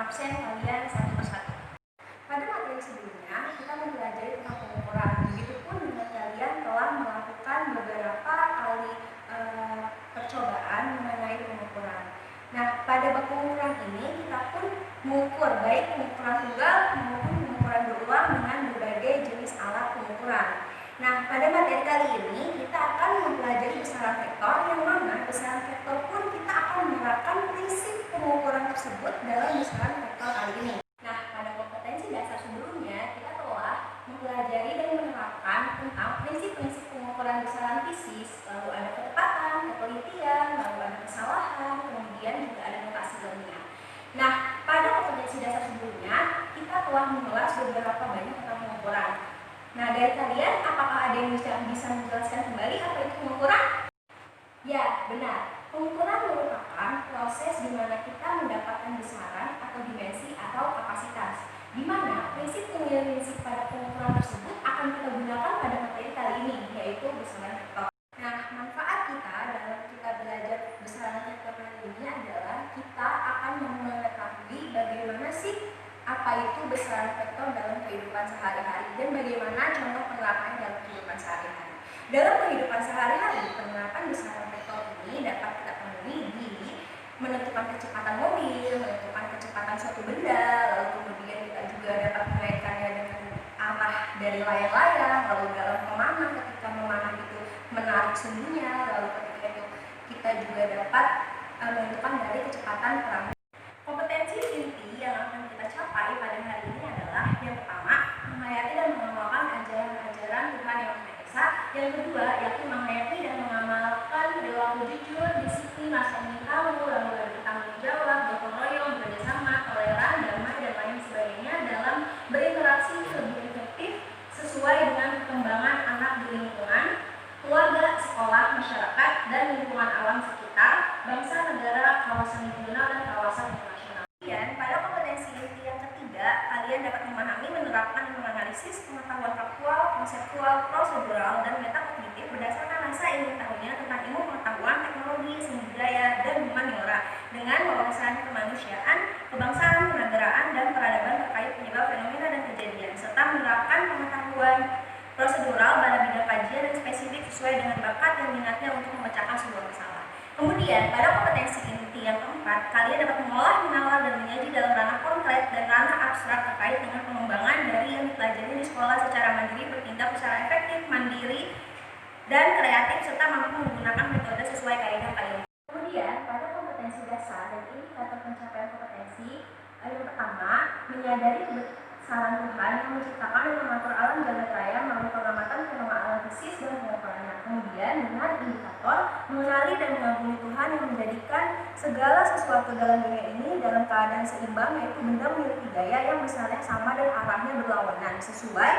absen kalian satu persatu. Pada materi sebelumnya kita mempelajari tentang pengukuran. Begitupun dengan kalian telah melakukan beberapa kali percobaan mengenai pengukuran. Nah, pada bab pengukuran ini kita pun mengukur baik pengukuran tunggal maupun pengukuran berulang dengan berbagai jenis alat pengukuran. Nah, pada materi kali ini kita akan mempelajari besaran vektor, yang mana besaran vektor pun kita akan menerapkan prinsip pengukuran tersebut dalam besaran vektor kali ini. Nah, pada kompetensi dasar sebelumnya kita telah mempelajari dan menerapkan tentang prinsip-prinsip pengukuran besaran fisis, lalu ada ketepatan, ketelitian, lalu ada kesalahan, kemudian juga ada notasi ilmiah. Nah, pada kompetensi dasar sebelumnya kita telah mengulas beberapa banyak tentang pengukuran. Nah, dari kalian apakah ada yang bisa menjelaskan kembali apa itu pengukuran? Ya, benar. Pengukuran merupakan proses di mana kita mendapatkan besaran atau dimensi atau kapasitas, di mana prinsip pada pengukuran tersebut akan kita gunakan pada materi kali ini, yaitu besaran vektor. Nah, manfaat kita dalam kita belajar besaran vektor kali ini adalah kita akan mengetahui bagaimana sih apa itu besaran vektor dalam kehidupan sehari-hari dan bagaimana contoh penerapannya dalam kehidupan sehari-hari. Dalam kehidupan sehari-hari, penerapan besaran vektor ini dapat kita temui di menentukan kecepatan mobil, menentukan kecepatan suatu benda, lalu kemudian kita juga dapat mengaitkannya dengan arah dari layang-layang, lalu dalam memanah ketika memanah itu menarik sumbunya, lalu ketika itu kita juga dapat menentukan dari kecepatan perahu. Kompetensi inti yang akan kita capai pada hari ini adalah yang pertama, menghayati dan mengamalkan ajaran-ajaran Tuhan Yang Maha Esa. Yang kedua, yaitu menghayati dan mengamalkan perilaku jujur, disiplin, rasa ingin tahu, lalu ada bertanggung jawab, gotong royong, bekerjasama, toleran, damai, dan lain sebagainya dalam berinteraksi lebih efektif sesuai dengan perkembangan anak di lingkungan, keluarga, sekolah, masyarakat, dan lingkungan alam sekitar, bangsa, negara, kawasan regional, dan kawasan internasional. Kemudian, pada kompetensi inti yang ketiga, kalian dapat memahami, menerapkan, menganalisis pengetahuan faktual, konseptual, prosedural, dan metakognitif berdasarkan rasa ingin tahunya tentang ilmu pengetahuan, teknologi, seni budaya, dan humaniora dengan wawasan kemanusiaan, kebangsaan, kenegaraan, dan peradaban terkait penyebab fenomena dan kejadian, serta menerapkan pengetahuan prosedural pada bidang kajian dan spesifik sesuai dengan bakat dan minatnya untuk memecahkan sebuah masalah. Kemudian, pada kompetensi inti yang keempat, kalian dapat mengolah, menalar, dan menyaji dalam ranah konkret dan ranah abstrak terkait dengan pengembangan dari yang dipelajari di sekolah secara mandiri, bertindak secara efektif, mandiri, dan kreatif, serta mampu menggunakan metode sesuai kaidah kalian. Kemudian, pada kompetensi dasar dan indikator pencapaian kompetensi, yang pertama, menyadari besaran Tuhan yang menciptakan dan mengatur alam jagat raya melalui pengamatan fenomena alam fisis dan pengukurannya. Kemudian, dengan indikator, mengenali dan mengagumi Tuhan yang menjadikan segala sesuatu dalam dunia ini dalam keadaan seimbang, yaitu benda memiliki gaya yang besarnya sama dan arahnya berlawanan, sesuai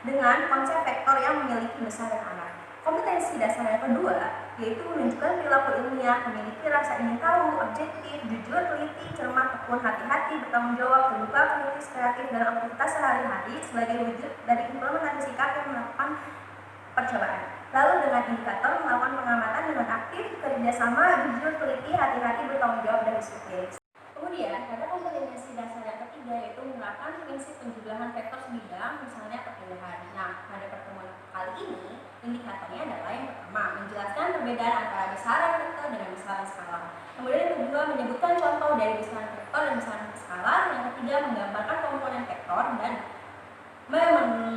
dengan konsep vektor yang memiliki besar dan arah. Kompetensi dasar yang kedua, yaitu menunjukkan perilaku ilmiah, memiliki rasa ingin tahu, objektif, jujur, teliti, cermat, tekun, hati-hati, bertanggung jawab, terbuka, kritis, kreatif, dalam aktivitas sehari-hari sebagai wujud dari implementasi sikap yang melakukan percobaan. Lalu dengan indikator melakukan pengamatan dengan aktif, kerjasama, jujur, teliti, hati-hati, bertanggung jawab, dan disiplin. Kemudian, pada kompetensi dasar yang ketiga, yaitu menerapkan prinsip penjumlahan vektor sebidang, misalnya perpindahan. Nah, pada pertemuan kali ini, indikatornya adalah yang pertama, menjelaskan perbedaan antara besaran vektor dengan besaran skalar. Kemudian yang kedua, menyebutkan contoh dari besaran vektor dan besaran skalar. Yang ketiga, menggambarkan komponen vektor dan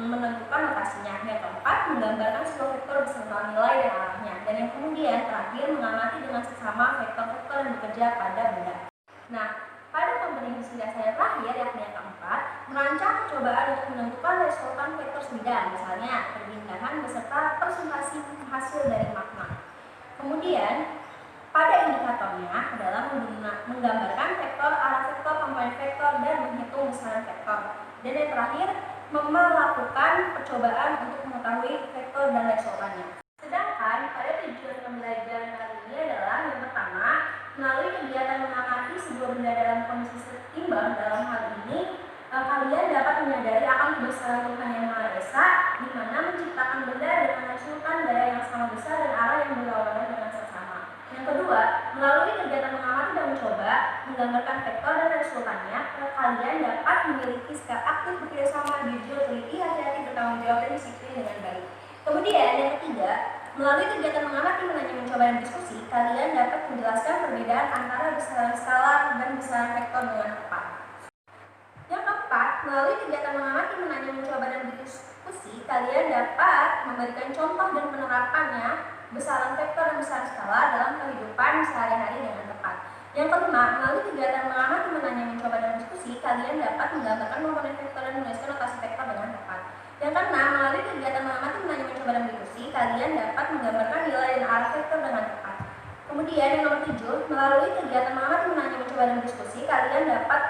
menentukan notasinya. Yang keempat, menggambarkan sebuah vektor beserta nilai dan arahnya. Dan yang kemudian terakhir, mengamati dengan sesama vektor-vektor yang bekerja pada benda. Nah, pada kompetensi dasar yang terakhir, yakni yang keempat, merancang percobaan untuk menentukan resultan vektor sebidang, misalnya perpindahan beserta presentasi hasil dari makna. Kemudian, pada indikatornya adalah menggambarkan vektor, arah vektor, komponen vektor, dan menghitung besaran vektor. Dan yang terakhir, melakukan percobaan untuk mengetahui vektor dan resultannya. Sedangkan pada tujuan pembelajaran kali ini adalah yang pertama, melalui kegiatan mengamati sebuah benda dalam kondisi seimbang. Dalam hal ini, kalian dapat menyadari akan kebesaran Tuhan Yang Maha Esa, di mana menciptakan benda dengan resultan gaya yang sama besar dan arah yang berlawanan dengan seksama. Yang kedua, melalui kegiatan mengamati dan mencoba, menggambarkan vektor dan resultannya, kalian dapat memiliki sikap aktif, bekerjasama, jujur, teliti, hati-hati, bertanggung jawab, dan disiplin dengan baik. Kemudian yang ketiga, melalui kegiatan mengamati, menanya, mencoba, dan diskusi, kalian dapat menjelaskan perbedaan antara besaran skalar dan besaran vektor dengan tepat. Yang keempat, melalui kegiatan mengamati, menanya, mencoba, dan diskusi, kalian dapat memberikan contoh dan penerapannya besaran vektor dan besaran skalar dalam kehidupan sehari-hari dengan tepat. Yang kelima, melalui kegiatan mengamati, menanya, mencoba, dan diskusi, kalian dapat menggambarkan komponen vektor dan menuliskan notasi vektor dengan tepat. Yang keenam, melalui kegiatan mengamati, menanya, mencoba, dan diskusi, kalian dapat menggambarkan nilai dan arah vektor dengan tepat. Kemudian yang nomor 7, melalui kegiatan mengamati, menanya, mencoba, dan diskusi, kalian dapat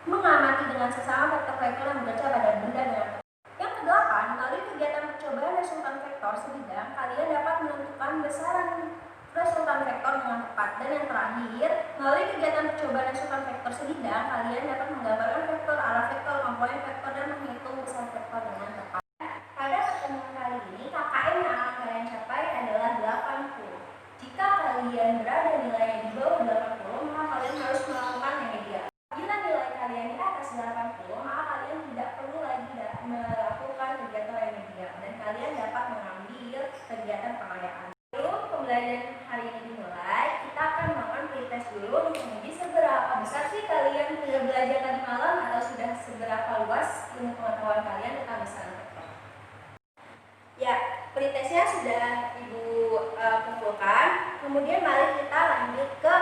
mengamati dengan sesama vektor-vektor yang membaca pada benda dengan tepat. Yang kedelapan, melalui kegiatan percobaan resultan vektor sebidang, kalian dapat menentukan besaran resultan vektor dengan tepat. Dan yang terakhir, melalui kegiatan percobaan resultan vektor sebidang, kalian dapat menggambarkan vektor, arah vektor, komponen vektor, dan menghitung besaran vektor dengan tepat. Pada pertemuan kali ini, KKM yang akan kalian capai adalah 80. Jika kalian berada nilai di bawah 80, maka kalian harus melakukan remedial. Bila nilai kalian di atas 80, maka kalian tidak perlu lagi melakukan kegiatan remedial dan kalian dapat mengambil kegiatan pengayaan. Sebelum pembelajaran hari ini dimulai, kita akan melakukan pretest dulu untuk menguji seberapa besar sih kalian sudah belajar tadi malam atau sudah seberapa luas ilmu pengetahuan kalian tentang besaran vektor. Ya, pretestnya sudah Ibu kumpulkan. Kemudian mari kita lanjut ke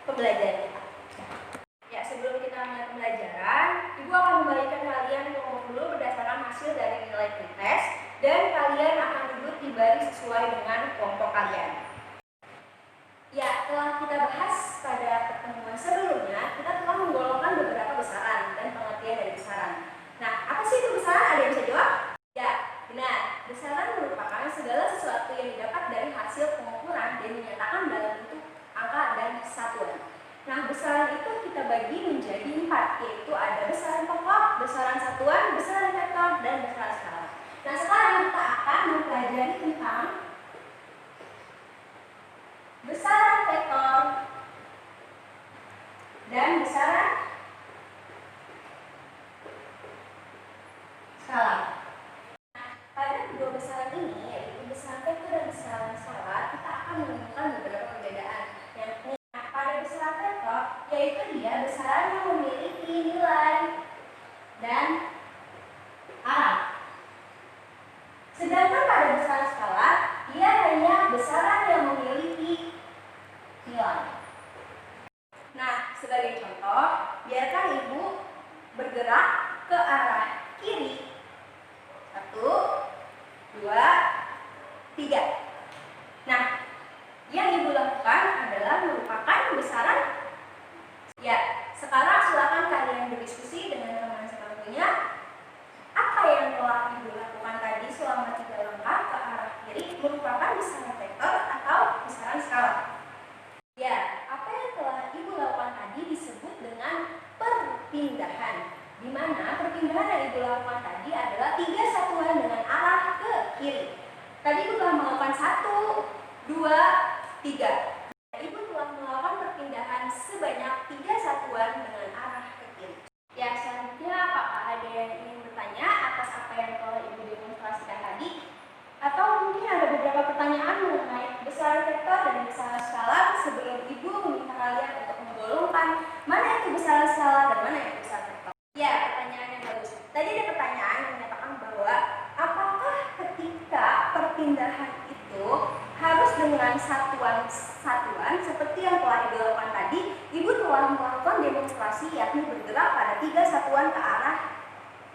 pembelajaran kita. Ya, sebelum kita mulai pembelajaran, Ibu akan memberikan kalian kelompok dulu berdasarkan hasil dari nilai pretest dan kalian akan duduk di baris sesuai dengan kelompok kalian. Ya, telah kita bahas pada pertemuan sebelumnya, kita telah menggolongkan beberapa besaran dan pengertian dari besaran. Nah, apa sih itu besaran? Ada yang bisa jawab? Ya, benar. Besaran merupakan segala sesuatu yang didapat dari hasil pengukuran dan dinyatakan dalam bentuk angka dan satuan. Nah, besaran itu kita bagi menjadi 4, yaitu ada besaran pokok, besaran satuan, besaran vektor, dan besaran skalar. Nah, sekarang kita akan mempelajari tentang besaran vektor dan besaran skalar. Nah, pada kedua besaran ini, yaitu besaran vektor dan besaran skalar, kita akan menemukan beberapa perbedaan. Pada besaran vektor, yaitu dia besaran yang memiliki nilai dan arah. Sedangkan pada besaran skalar, dia hanya besaran yang memiliki nilai. Nah, sebagai contoh, biarkan Ibu bergerak ke arah kiri. 1, 2, 3. Nah, yang Ibu lakukan adalah merupakan besaran. Ya, sekarang silakan kalian berdiskusi dengan teman-teman sebelumnya. Apa yang telah Ibu lakukan tadi selama 3 langkah ke arah kiri merupakan besaran vektor atau besaran skalar? Ya, apa yang telah Ibu lakukan tadi disebut dengan perpindahan. Di mana perpindahan yang Ibu lakukan tadi adalah 3 satuan dengan arah ke kiri. Tadi Ibu telah melakukan 1, 2, 3. Ibu telah melakukan perpindahan sebanyak 3 satuan dengan arah ke kiri. Ya, selanjutnya apakah ada yang ingin bertanya atas apa yang telah Ibu demonstrasikan tadi? Atau mungkin ada beberapa pertanyaan mengenai besaran vektor dan besaran skalar sebelum Ibu meminta kalian untuk menggolongkan mana itu besaran skalar dan mana itu besaran vektor? Ya, pertanyaan yang bagus. Tadi ada pertanyaan yang menyatakan bahwa apakah ketika perpindahan itu harus dengan satuan-satuan seperti yang telah Ibu lakukan tadi, Ibu telah melakukan demonstrasi yakni bergerak pada 3 satuan ke arah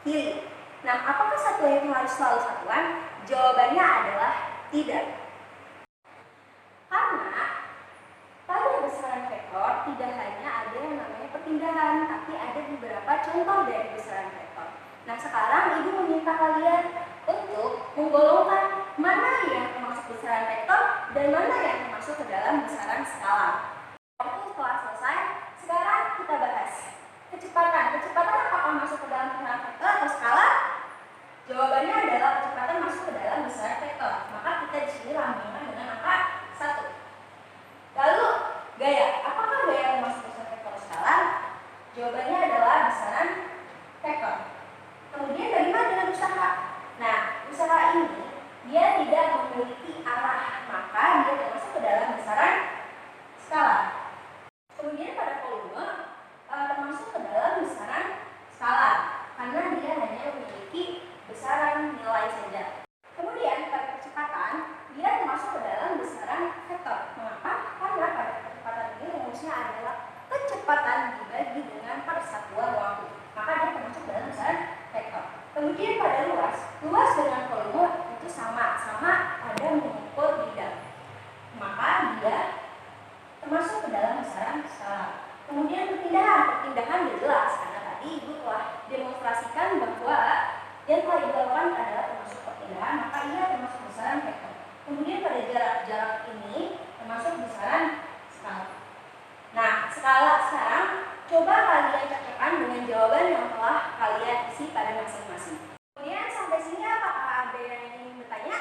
kiri. Nah, apakah satuan itu harus selalu satuan? Jawabannya adalah tidak. Karena pada besaran vektor tidak hanya ada yang namanya perpindahan, tapi ada beberapa contoh dari besaran vektor. Nah, sekarang Ibu meminta kalian untuk menggolongkan mana yang termasuk besaran vektor dan mana yang termasuk ke dalam besaran skalar. Waktu telah selesai, sekarang kita bahas kecepatan. Kecepatan apakah masuk ke dalam besaran vektor atau skalar? Jawabannya adalah kecepatan masuk ke dalam besaran vektor. Maka kita di sini lambangkan dengan angka 1. Lalu gaya, apakah gaya termasuk besaran vektor skalar? kalian cocokkan dengan jawaban yang telah kalian isi pada masing-masing. Kemudian sampai sini apakah ada yang ingin bertanya?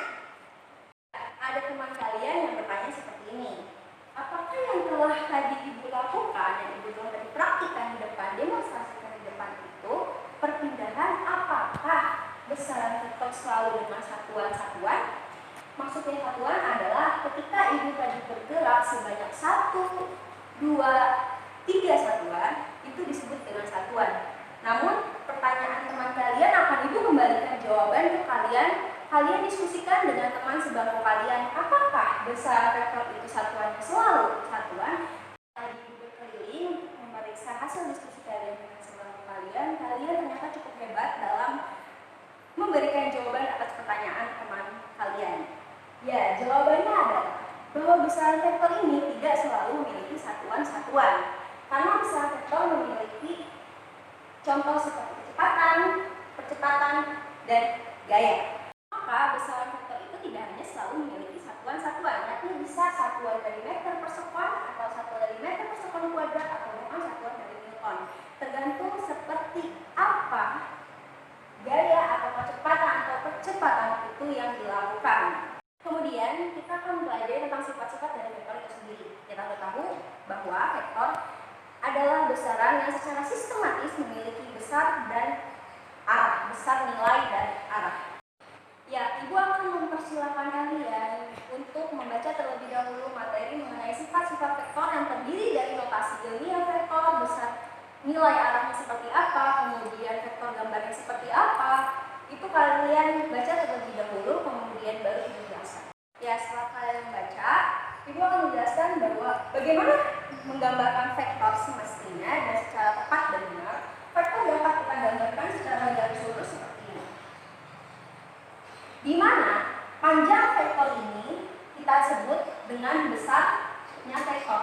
Ada teman kalian yang bertanya seperti ini. Apakah yang telah tadi Ibu lakukan, yang Ibu telah tadi praktikkan di depan, demonstrasikan di depan itu, perpindahan apakah besaran vektor selalu dengan satuan-satuan? Maksudnya satuan adalah ketika Ibu tadi bergerak sebanyak 1, 2, 3 satuan, itu disebut dengan satuan. Namun pertanyaan teman kalian akan Ibu kembalikan jawaban ke kalian. Kalian diskusikan dengan teman sebangku kalian, apakah besaran vektor itu satuannya selalu satuan? Tadi Ibu berkeliling memeriksa hasil diskusi kalian dengan sebangku kalian ternyata cukup hebat dalam memberikan jawaban atas pertanyaan teman kalian. Ya, jawabannya adalah bahwa besaran vektor ini tidak selalu memiliki satuan-satuan. Karena besaran vektor memiliki contoh seperti percepatan, dan gaya. Maka besaran vektor itu tidak hanya selalu memiliki satuan-satuan, yakni bisa satuan dari meter per sekon, atau satuan dari meter per sekon kuadrat, atau bahkan satuan dari newton. Tergantung seperti apa gaya atau percepatan itu yang dilakukan. Kemudian kita akan belajar tentang sifat-sifat dari vektor itu sendiri. Kita ketahui bahwa vektor adalah besaran yang secara sistematis memiliki besar dan arah, besar nilai dan arah. Ya, Ibu akan mempersilahkan kalian untuk membaca terlebih dahulu materi mengenai sifat-sifat vektor yang terdiri dari notasi ilmiah vektor, besar nilai arahnya seperti apa, kemudian vektor gambarnya seperti apa. Itu kalian baca terlebih dahulu, kemudian baru Ibu jelaskan. Ya, setelah kalian membaca, Ibu akan menjelaskan bahwa bagaimana menggambarkan vektor semestinya dan secara tepat dan benar. Vektor dapat kita gambarkan secara garis lurus seperti ini, di mana panjang vektor ini kita sebut dengan besarnya vektor.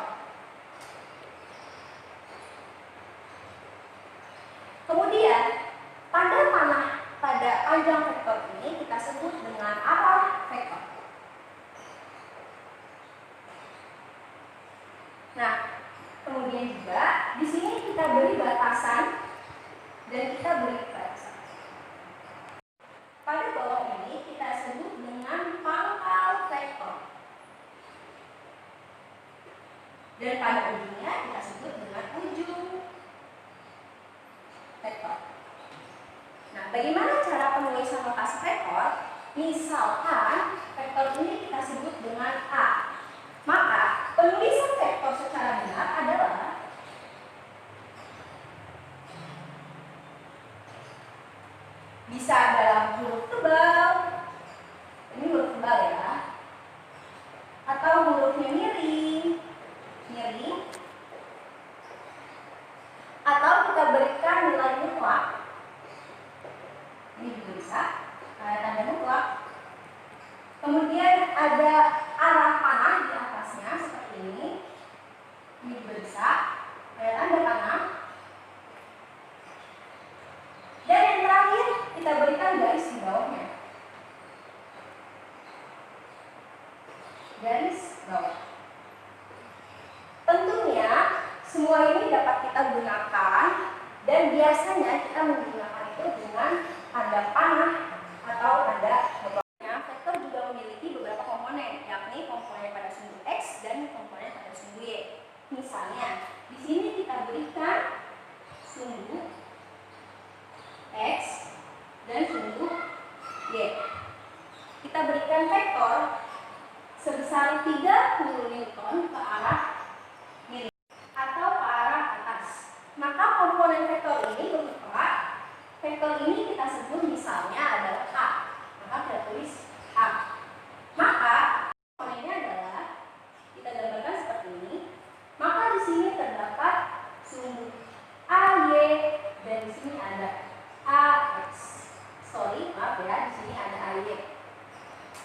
Kemudian pada panjang vektor ini kita sebut dengan arah vektor. Nah, kemudian juga di sini kita beri batasan dan kita beri batasan. Pada bawah ini kita sebut dengan pangkal vektor. Dan pada ujungnya kita sebut dengan ujung vektor. Nah, bagaimana cara penulisan notasi vektor? Misalkan vektor ini kita sebut dengan A. Maka penulisan vektor secara benar adalah bisa dalam huruf tebal, ini huruf tebal ya, atau hurufnya miring, atau kita berikan nilai mutlak. Ini juga bisa, tanda mutlak. Kemudian ada arah panah di atasnya seperti ini. Ini juga bisa, tanda panah. Dan yang terakhir kita berikan garis di bawahnya. Garis bawah. Tentunya semua ini dapat kita gunakan dan biasanya kita menggunakan itu dengan tanda panah atau tanda mutlak. Vektor juga memiliki beberapa komponen, yakni komponen pada sumbu X dan komponen pada sumbu Y. Misalnya, di sini kita berikan sumbu X dan sumbu Y. Kita berikan vektor sebesar 30 Newton ke arah miring atau ke arah atas. Maka komponen vektor ini berupa vektor ini kita sebut misalnya adalah A. Maka kita tulis A. Maka komponennya adalah kita gambarkan seperti ini. Maka di sini terdapat sumbu AY dan di sini ada AX. Maaf ya, di sini ada AY.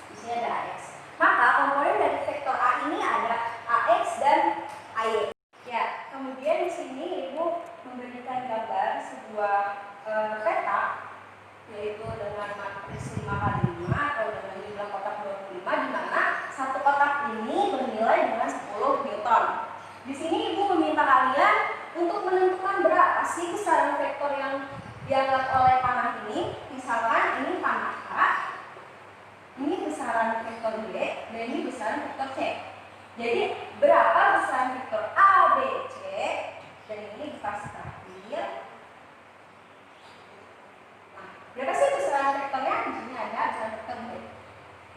Di sini ada AX. Maka komponen dari vektor A ini ada AX dan AY. Ya, kemudian di sini Ibu memberikan gambar sebuah peta, yaitu dengan matris 5x5 atau sih besaran vektor yang dianggap oleh panah ini? Misalkan ini panah A, ini besaran vektor B, dan ini besaran vektor C. Jadi berapa besaran vektor A, B, C, dan ini dikasih terakhir. Nah, berapa sih besaran vektornya? Di sini ada besaran vektor B.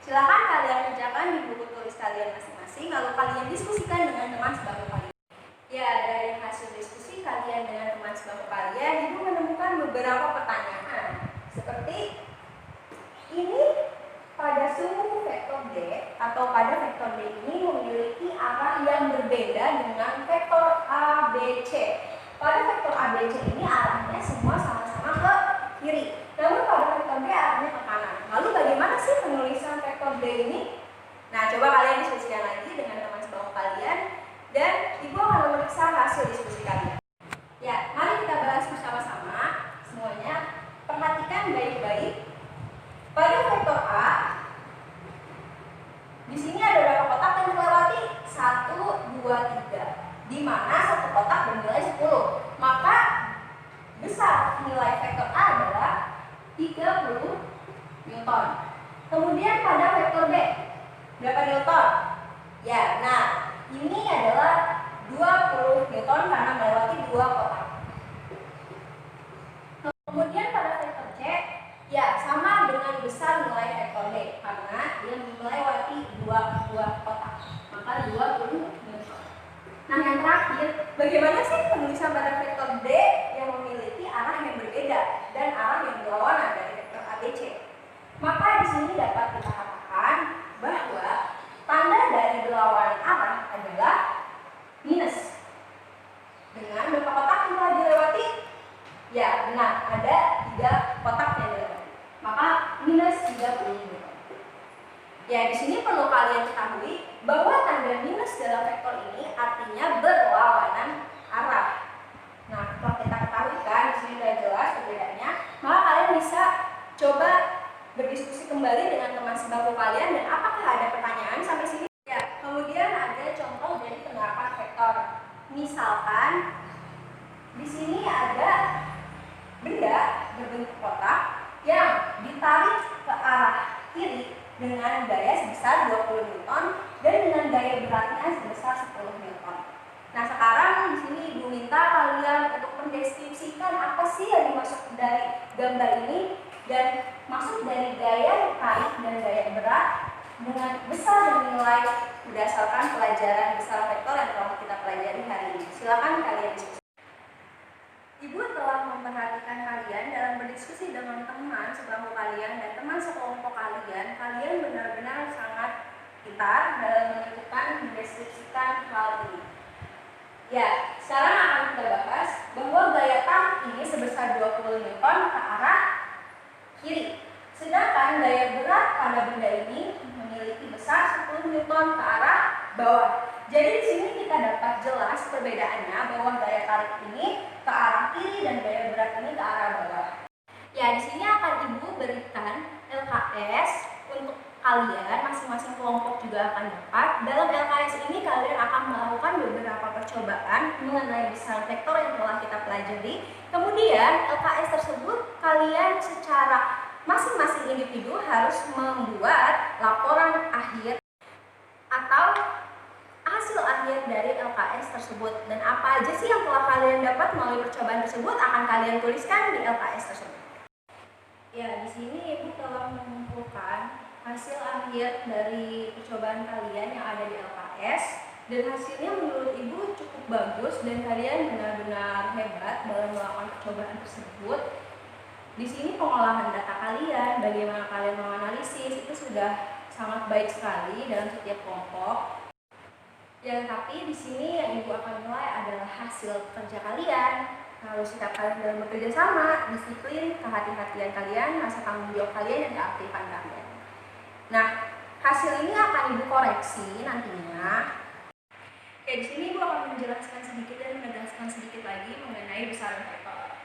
Silakan kalian kerjakan di buku tulis kalian masing-masing, lalu kalian diskusikan dengan teman sebangku kalian. Ya, dari hasil diskusi kalian dengan teman sebangku kalian, Ibu menemukan beberapa pertanyaan. Seperti ini, pada sumbu vektor D atau pada vektor D ini memiliki arah yang berbeda dengan vektor A, B, C. Pada vektor A, B, C ini arahnya semua sama-sama ke kiri. Namun pada vektor D arahnya ke kanan. Lalu bagaimana sih penulisan vektor D ini? Nah, coba kalian diskusikan lagi dengan teman sebangku kalian dan Ibu akan memeriksa hasil diskusi kalian. Ya, mari kita bahas bersama-sama semuanya. Perhatikan baik-baik. Pada vektor A, di sini ada berapa kotak yang dilewati? 1, 2, 3. Di mana satu kotak bernilai 10. Maka besar nilai vektor A adalah 30 Newton. Kemudian pada vektor B, berapa Newton? Ya, nah ini adalah 20 Newton karena melewati 2 kotak. Kemudian pada vektor C, ya sama dengan besar nilai vektor D karena dia melewati 2 kotak, maka 20 Newton. Nah, yang terakhir, bagaimana sih penulisan pada vektor D yang memiliki arah yang berbeda dan arah yang berlawanan dari vektor ABC? Maka di sini dapat kita katakan bahwa tanda dari berlawanan arah adalah minus. Dengan berapa kotak yang telah dilewati? Ya, benar, ada 3 kotak yang dilewati. Maka minus 30 Newton. Ya, di sini perlu kalian ketahui bahwa tanda minus dalam vektor ini artinya berlawanan arah. Nah, kalau kita ketahui kan di sini sudah jelas perbedaannya, maka kalian bisa coba berdiskusi kembali dengan teman sebangku kalian dan apakah ada pertanyaan sampai sini? Ya, kemudian ada contoh dari penerapan vektor. Misalkan di sini ada benda berbentuk kotak yang ditarik ke arah kiri dengan daya sebesar 20 Newton dan dengan daya beratnya sebesar 10 Newton. Nah, sekarang di sini Ibu minta kalian untuk mendeskripsikan apa sih yang dimaksud dari gambar ini dan maksud dari gaya tarik dan gaya berat dengan besar dan nilai berdasarkan pelajaran besar vektor yang telah kita pelajari hari ini. Silakan kalian diskusi. Ibu telah memperhatikan kalian dalam berdiskusi dengan teman sebangku kalian dan teman sekelompok kalian. Kalian benar-benar sangat pintar dalam menentukan mendeskripsikan hal ini. Ya, sekarang akan kita bahas bahwa gaya tarik ini sebesar 20 Newton ke arah kiri. Sedangkan daya berat pada benda ini memiliki besar 10 Newton ke arah bawah. Jadi di sini kita dapat jelas perbedaannya bahwa daya tarik ini ke arah kiri dan daya berat ini ke arah bawah. Ya, di sini akan Ibu berikan LKS untuk kalian, masing-masing kelompok juga akan dapat. Dalam LKS ini kalian akan melakukan beberapa percobaan mengenai besaran vektor yang telah kita pelajari. Kemudian LKS tersebut kalian secara masing-masing individu harus membuat laporan akhir atau hasil akhir dari LKS tersebut. Dan apa aja sih yang telah kalian dapat melalui percobaan tersebut akan kalian tuliskan di LKS tersebut. Ya, di sini Ibu telah mengumpulkan hasil akhir dari percobaan kalian yang ada di LKS dan hasilnya menurut Ibu cukup bagus dan kalian benar-benar hebat dalam melakukan percobaan tersebut. Di sini pengolahan data kalian, bagaimana kalian menganalisis itu sudah sangat baik sekali dalam setiap kelompok. Ya, tapi di sini yang Ibu akan nilai adalah hasil kerja kalian, lalu sikap kalian dalam bekerja sama, disiplin, kehati-hatian kalian, rasa tanggung jawab kalian, dan keaktifan kalian. Nah, hasil ini akan Ibu koreksi nantinya. Ya, di sini Ibu akan menjelaskan sedikit dan menegaskan sedikit lagi mengenai besaran vektor.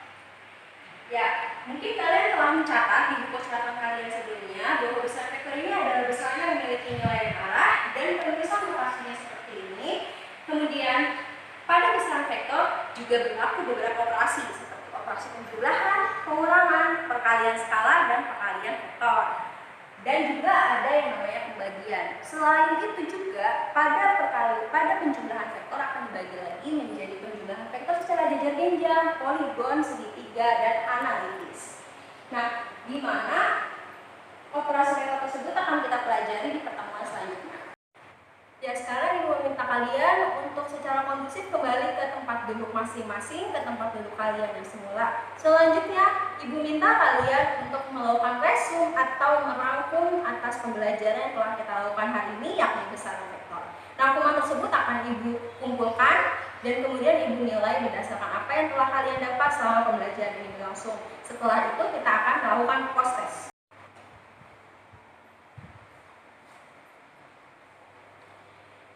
Ya, mungkin kalian telah mencatat di buku catatan kalian sebelumnya bahwa besaran vektor ini adalah besaran yang memiliki nilai arah dan penulisan notasinya seperti ini. Kemudian pada besaran vektor juga berlaku beberapa operasi seperti perkalian skala dan perkalian vektor. Dan juga ada yang namanya pembagian. Selain itu juga pada penjumlahan vektor akan dibagi lagi menjadi penjumlahan vektor secara jajar genjang, poligon, segitiga, dan analitis. Nah, di mana operasi vektor tersebut akan kita pelajari di pertemuan selanjutnya. Ya, sekarang Ibu meminta kalian untuk secara kondusif kembali ke tempat duduk masing-masing, ke tempat duduk kalian yang semula. Selanjutnya, Ibu minta kalian untuk melakukan resume atau merangkum atas pembelajaran yang telah kita lakukan hari ini, yakni besaran vektor. Rangkuman tersebut akan Ibu kumpulkan dan kemudian Ibu nilai berdasarkan apa yang telah kalian dapat selama pembelajaran ini berlangsung. Setelah itu, kita akan melakukan post-test.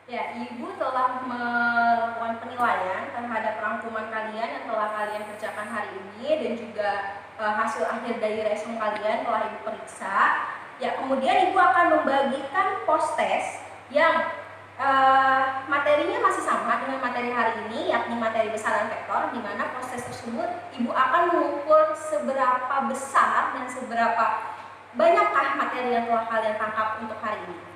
Ya, Ibu telah melakukan penilaian terhadap rangkuman kalian yang telah kalian kerjakan hari ini dan juga hasil akhir dari resume kalian telah Ibu periksa. Ya, kemudian Ibu akan membagikan post test yang materinya masih sama dengan materi hari ini, yakni materi besaran vektor, di mana post test tersebut Ibu akan mengukur seberapa besar dan seberapa banyakkah materi yang telah kalian tangkap untuk hari ini.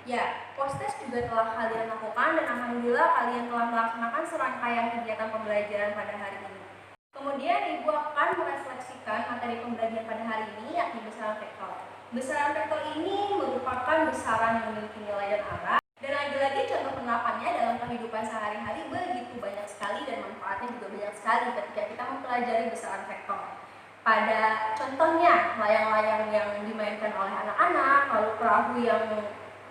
Ya, post test juga telah kalian lakukan dan alhamdulillah kalian telah melaksanakan serangkaian kegiatan pembelajaran pada hari ini. Kemudian Ibu akan merefleksikan materi pembelajaran pada hari ini, yakni besaran vektor. Besaran vektor ini merupakan besaran yang memiliki nilai dan arah. Dan lagi-lagi contoh penerapannya dalam kehidupan sehari-hari begitu banyak sekali dan manfaatnya juga banyak sekali ketika kita mempelajari besaran vektor. Pada contohnya, layang-layang yang dimainkan oleh anak-anak, lalu perahu yang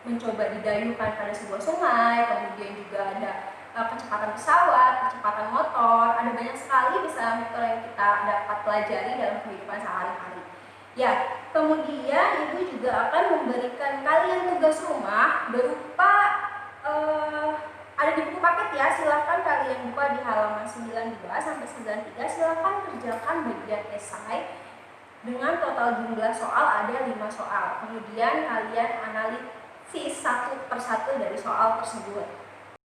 mencoba didayukan pada sebuah sungai, kemudian juga ada kecepatan pesawat, kecepatan motor, ada banyak sekali besaran vektor yang kita dapat pelajari dalam kehidupan sehari-hari. Ya, kemudian Ibu juga akan memberikan kalian tugas rumah berupa ada di buku paket ya, silahkan kalian buka di halaman 92 sampai 93, silahkan kerjakan bagian esai dengan total jumlah soal ada 5 soal. Kemudian kalian analisis satu persatu dari soal tersebut.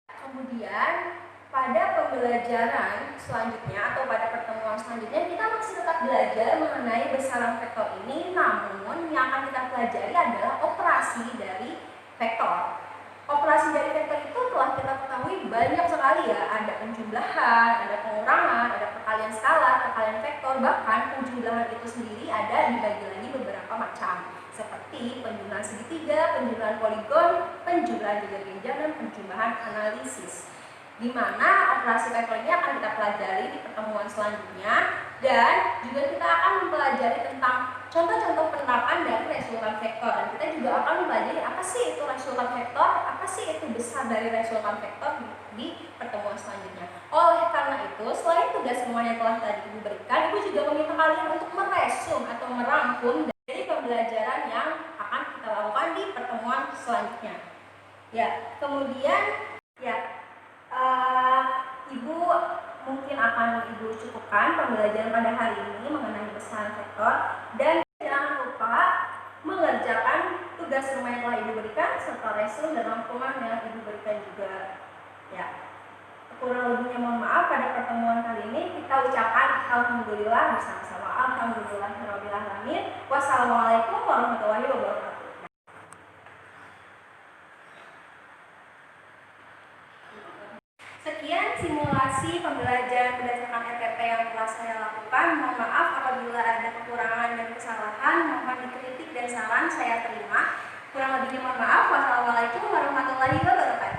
Kemudian pada pembelajaran selanjutnya atau pada pertemuan selanjutnya kita masih tetap belajar mengenai besaran vektor ini, namun yang akan kita pelajari adalah operasi dari vektor. Operasi dari vektor itu telah kita ketahui banyak sekali ya, ada penjumlahan, ada pengurangan, ada perkalian skala, perkalian vektor, bahkan penjumlahan itu sendiri ada dibagi lagi beberapa macam, seperti penjumlahan segitiga, penjumlahan poligon, penjumlahan jajar genjang, dan penjumlahan analisis. Di mana operasi vektor ini akan kita pelajari di pertemuan selanjutnya, dan juga kita akan mempelajari tentang contoh-contoh penerapan dari resultan vektor, dan kita juga akan mempelajari apa sih itu resultan vektor, apa sih itu besar dari resultan vektor di pertemuan selanjutnya. Oleh karena itu, selain tugas rumah yang telah tadi Ibu berikan, Ibu juga meminta kalian untuk meresum atau merangkum dari pembelajaran yang akan kita lakukan di pertemuan selanjutnya. Ya, kemudian ya Ibu mungkin akan Ibu cukupkan pembelajaran pada hari ini mengenai besaran vektor, dan jangan lupa mengerjakan tugas rumah yang telah Ibu berikan serta resume dan rangkuman yang Ibu berikan juga. Ya, kurang lebihnya mohon maaf. Pada pertemuan kali ini kita ucapkan alhamdulillah bersama-sama. Alhamdulillahirabbil alamin. Wassalamualaikum warahmatullahi wabarakatuh. Sekian simulasi pembelajaran berdasarkan RTP yang telah saya lakukan. Mohon maaf apabila ada kekurangan dan kesalahan, mohon dikritik dan saran saya terima. Kurang lebihnya mohon maaf. Wassalamualaikum warahmatullahi wabarakatuh.